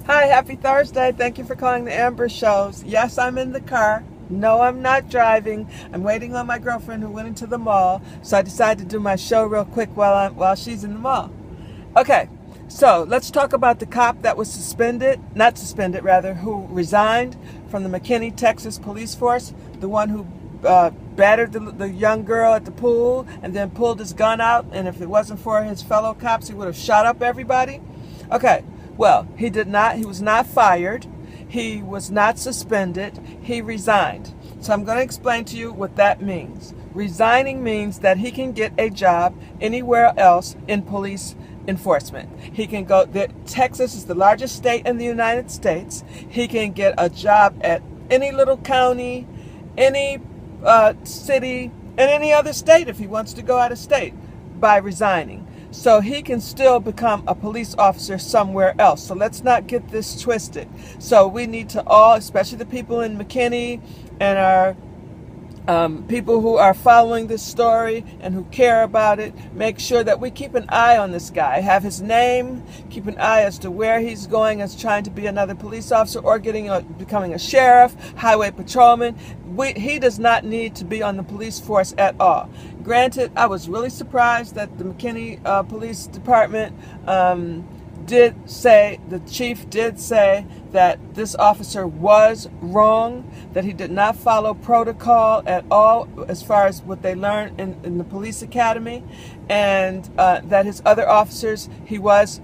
Hi, happy Thursday. Thank you for calling the Amber Shows. Yes, I'm in the car. No, I'm not driving. I'm waiting on my girlfriend who went into the mall, so I decided to do my show real quick while she's in the mall. Okay, so let's talk about the cop that was who resigned from the McKinney, Texas police force, the one who battered the young girl at the pool and then pulled his gun out, and if it wasn't for his fellow cops, he would have shot up everybody. Okay, well, he did not. He was not fired. He was not suspended. He resigned. So I'm going to explain to you what that means. Resigning means that he can get a job anywhere else in police enforcement. He can go there. Texas is the largest state in the United States. He can get a job at any little county, any city, and any other state if he wants to go out of state by resigning. So he can still become a police officer somewhere else. So let's not get this twisted. So we need to all, especially the people in McKinney and our people who are following this story and who care about it, make sure that we keep an eye on this guy, have his name, keep an eye as to where he's going as trying to be another police officer or becoming a sheriff, highway patrolman. He does not need to be on the police force at all. Granted, I was really surprised that the McKinney Police Department the chief did say that this officer was wrong, that he did not follow protocol at all as far as what they learned in the police academy, and that his other officers, he was,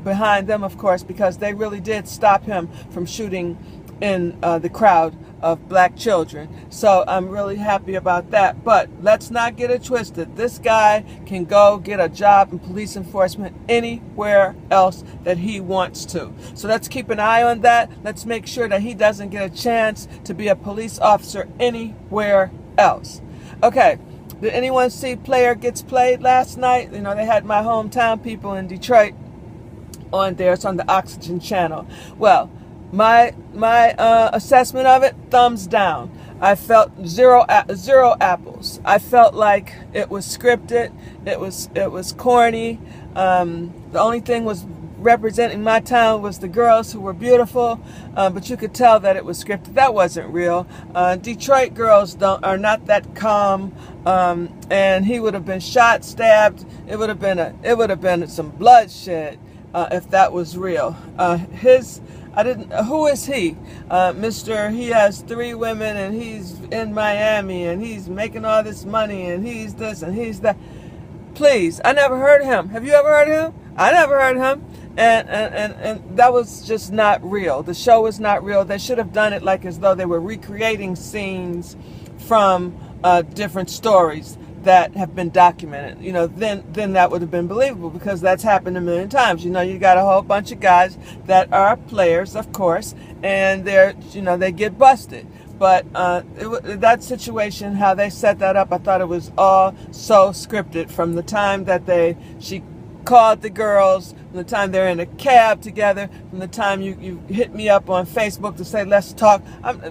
behind them, of course, because they really did stop him from shooting in the crowd of black children. So I'm really happy about that. But let's not get it twisted. This guy can go get a job in police enforcement anywhere else that he wants to. So let's keep an eye on that. Let's make sure that he doesn't get a chance to be a police officer anywhere else. Okay. Did anyone see Player Gets Played last night? You know, they had my hometown people in Detroit on there. It's on the Oxygen channel. Well, my assessment of it, thumbs down. I felt zero apples. I felt like it was scripted. It was corny. The only thing was representing my town was the girls who were beautiful, but you could tell that it was scripted. That wasn't real. Detroit girls are not that calm, and he would have been shot, stabbed. It would have been some bloodshed if that was real. Who is he? He has 3 women and he's in Miami and he's making all this money and he's this and he's that. Please, I never heard of him. Have you ever heard of him? I never heard of him. And that was just not real. The show was not real. They should have done it like as though they were recreating scenes from different stories that have been documented. You know, then that would have been believable, because that's happened a million times. You know, you got a whole bunch of guys that are players, of course, and they get busted. But that situation, how they set that up, I thought it was all so scripted from the time that she called the girls, from the time they're in a cab together, from the time you hit me up on Facebook to say let's talk.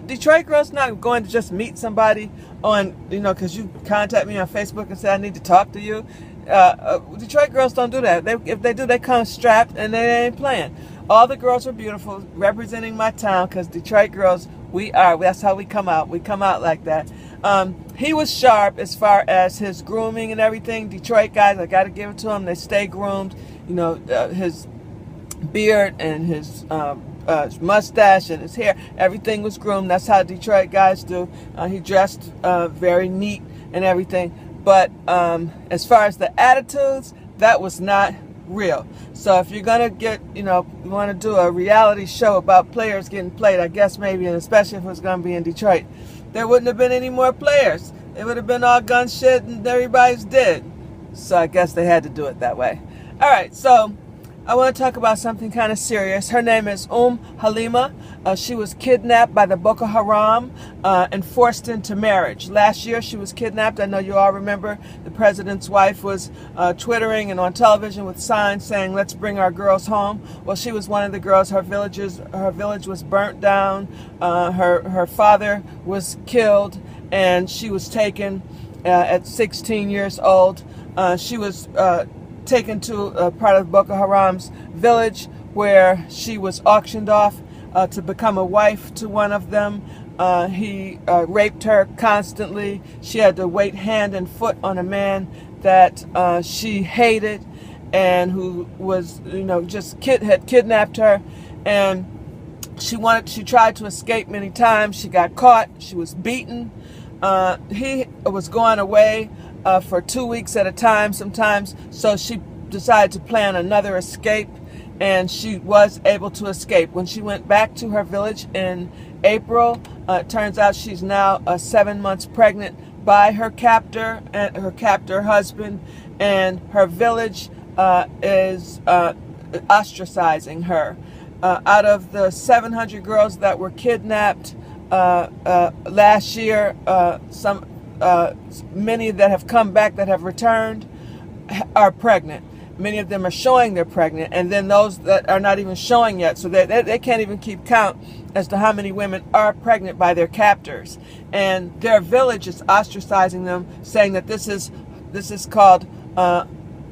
Detroit girls not going to just meet somebody on, because you contact me on Facebook and say I need to talk to you. Detroit girls don't do that. If they do, they come strapped and they ain't playing. All the girls are beautiful, representing my town, because Detroit girls, that's how we come out. We come out like that. He was sharp as far as his grooming and everything. Detroit guys, I got to give it to him. They stay groomed. His beard and his mustache and his hair, everything was groomed. That's how Detroit guys do. He dressed very neat and everything. But as far as the attitudes, that was not real. So if you're gonna you want to do a reality show about players getting played, I guess maybe, and especially if it was gonna be in Detroit, there wouldn't have been any more players. It would have been all gun shit and everybody's dead. So I guess they had to do it that way. All right, so I want to talk about something kind of serious. Her name is Halima. She was kidnapped by the Boka haram and forced into marriage. Last year she was kidnapped. I know you all remember the president's wife was twittering and on television with signs saying, "Let's bring our girls home." Well, she was one of the girls. Her village was burnt down. Her father was killed, and she was taken at 16 years old. She was taken to a part of Boko Haram's village where she was auctioned off to become a wife to one of them. He raped her constantly. She had to wait hand and foot on a man that she hated and who was, just had kidnapped her. And she tried to escape many times. She got caught. She was beaten. He was going away for 2 weeks at a time sometimes. So she decided to plan another escape, and she was able to escape. When she went back to her village in April, it turns out she's now 7 months pregnant by her captor and her captor husband, and her village is ostracizing her. Out of the 700 girls that were kidnapped last year, many that have come back, that have returned, are pregnant. Many of them are showing they're pregnant, and then those that are not even showing yet, so they can't even keep count as to how many women are pregnant by their captors. And their village is ostracizing them, saying that this is called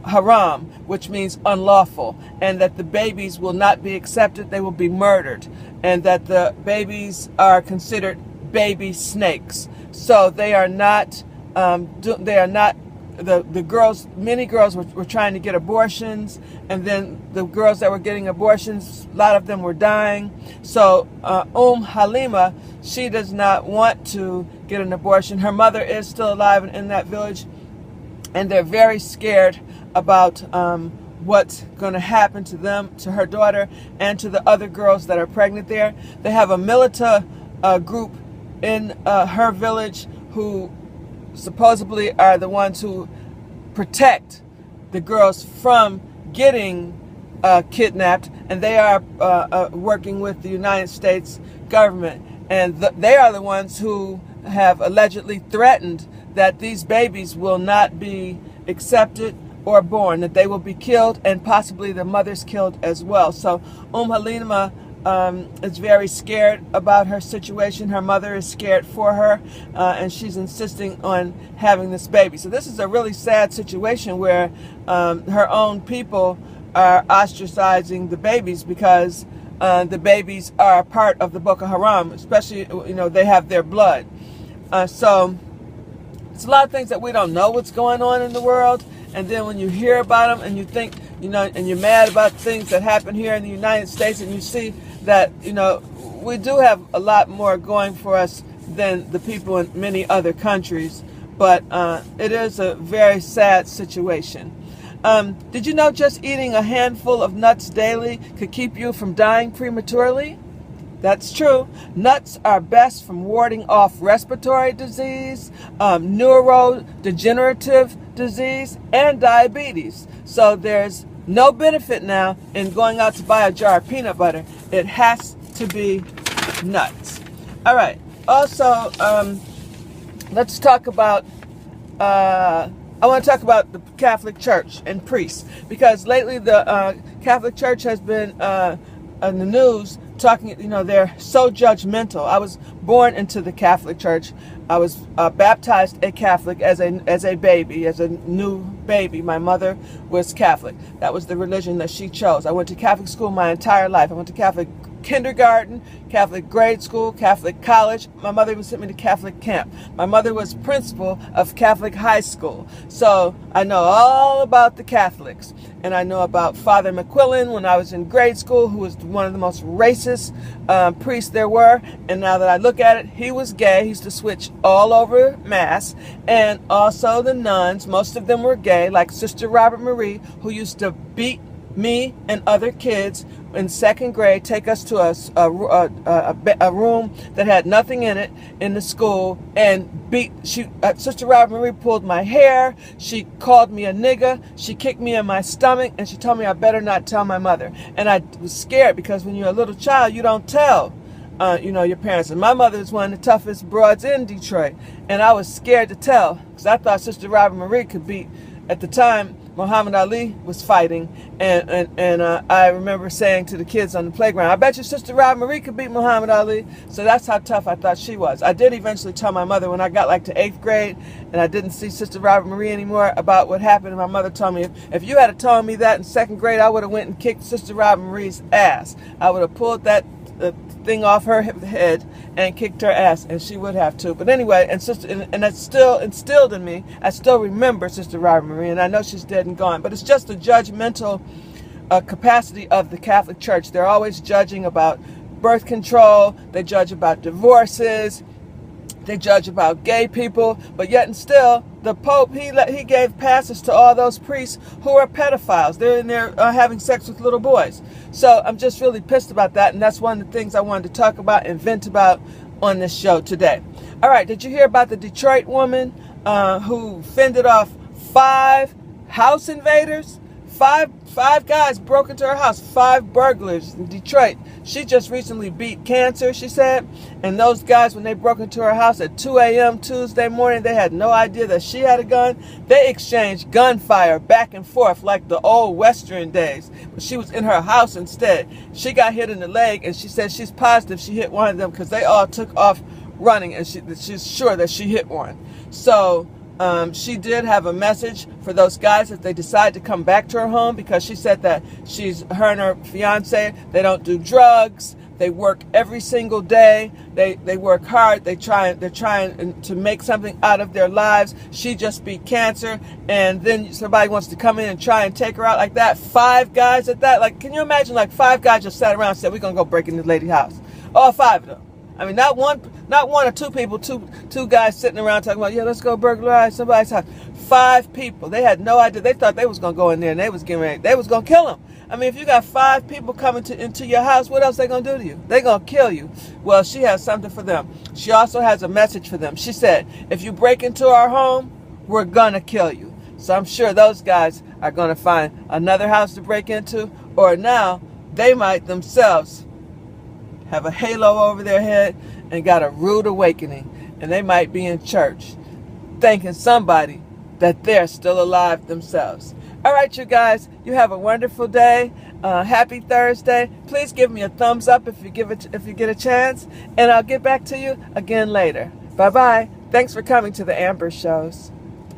haram, which means unlawful, and that the babies will not be accepted, they will be murdered, and that the babies are considered baby snakes. So they are not the girls, many girls were trying to get abortions, and then the girls that were getting abortions, a lot of them were dying. So Halima, she does not want to get an abortion. Her mother is still alive in that village, and they're very scared about what's going to happen to them, to her daughter, and to the other girls that are pregnant there. They have a militia group in her village who supposedly are the ones who protect the girls from getting kidnapped, and they are working with the United States government, and they are the ones who have allegedly threatened that these babies will not be accepted or born, that they will be killed, and possibly the mothers killed as well. So Halima is very scared about her situation. Her mother is scared for her, and she's insisting on having this baby. So this is a really sad situation where her own people are ostracizing the babies because the babies are a part of the Boka haram, especially, they have their blood. So it's a lot of things that we don't know what's going on in the world, and then when you hear about them and you think, and you're mad about things that happen here in the United States, and you see that, we do have a lot more going for us than the people in many other countries, but it is a very sad situation. Did you know just eating a handful of nuts daily could keep you from dying prematurely? That's true. Nuts are best from warding off respiratory disease, neurodegenerative disease, and diabetes. So there's no benefit now in going out to buy a jar of peanut butter. It has to be nuts. All right. Also, let's talk about, I want to talk about the Catholic Church and priests, because lately the Catholic Church has been in the news talking, they're so judgmental. I was born into the Catholic Church. I was baptized a Catholic as a baby, as a new baby. My mother was Catholic. That was the religion that she chose. I went to Catholic school my entire life. I went to Catholic kindergarten, Catholic grade school, Catholic college. My mother even sent me to Catholic camp. My mother was principal of Catholic high school. So I know all about the Catholics. And I know about Father McQuillan when I was in grade school, who was one of the most racist priests there were. And now that I look at it, he was gay. He used to switch all over Mass. And also the nuns, most of them were gay, like Sister Robert Marie, who used to beat me and other kids in second grade, take us to a room that had nothing in it in the school, and beat. Sister Robert Marie pulled my hair. She called me a nigger. She kicked me in my stomach, and she told me I better not tell my mother. And I was scared, because when you're a little child, you don't tell your parents. And my mother was one of the toughest broads in Detroit, and I was scared to tell, because I thought Sister Robert Marie could beat, at the time, Muhammad Ali was fighting, and I remember saying to the kids on the playground, I bet your Sister Robin Marie could beat Muhammad Ali. So that's how tough I thought she was. I did eventually tell my mother when I got like to 8th grade and I didn't see Sister Robin Marie anymore about what happened. And my mother told me, if you had told me that in 2nd grade, I would have went and kicked Sister Robin Marie's ass. I would have pulled that thing off her head and kicked her ass, and she would have too. But anyway, and that's still instilled in me. I still remember Sister Robin Marie, and I know she's dead and gone. But it's just the judgmental capacity of the Catholic Church. They're always judging about birth control. They judge about divorces. They judge about gay people. But yet and still, the Pope, he gave passes to all those priests who are pedophiles. They're in there having sex with little boys. So I'm just really pissed about that, and that's one of the things I wanted to talk about and vent about on this show today. All right, did you hear about the Detroit woman who fended off 5 house invaders? Five guys broke into her house, 5 burglars in Detroit. She just recently beat cancer, she said. And those guys, when they broke into her house at 2 a.m. Tuesday morning, they had no idea that she had a gun. They exchanged gunfire back and forth like the old Western days. But she was in her house instead. She got hit in the leg, and she said she's positive she hit one of them because they all took off running, and she's sure that she hit one. So she did have a message for those guys if they decide to come back to her home, because she said that her and her fiance, they don't do drugs. They work every single day. They work hard. They're trying to make something out of their lives. She just beat cancer, and then somebody wants to come in and try and take her out like that. 5 guys at that. Like, can you imagine? Like 5 guys just sat around and said, "We're gonna go break in this lady's house." All 5 of them. I mean, not one or 2 people, two guys sitting around talking about, yeah, let's go burglarize somebody's house. 5 people. They had no idea. They thought they was going to go in there and they was getting ready. They was going to kill them. I mean, if you got 5 people coming into your house, what else they going to do to you? They going to kill you. Well, she has something for them. She also has a message for them. She said, if you break into our home, we're going to kill you. So I'm sure those guys are going to find another house to break into, or now they might themselves have a halo over their head and got a rude awakening, and they might be in church thanking somebody that they're still alive themselves. All right, you guys, you have a wonderful day. Happy Thursday. Please give me a thumbs up if you get a chance, and I'll get back to you again later. Bye-bye. Thanks for coming to the Amber Shows.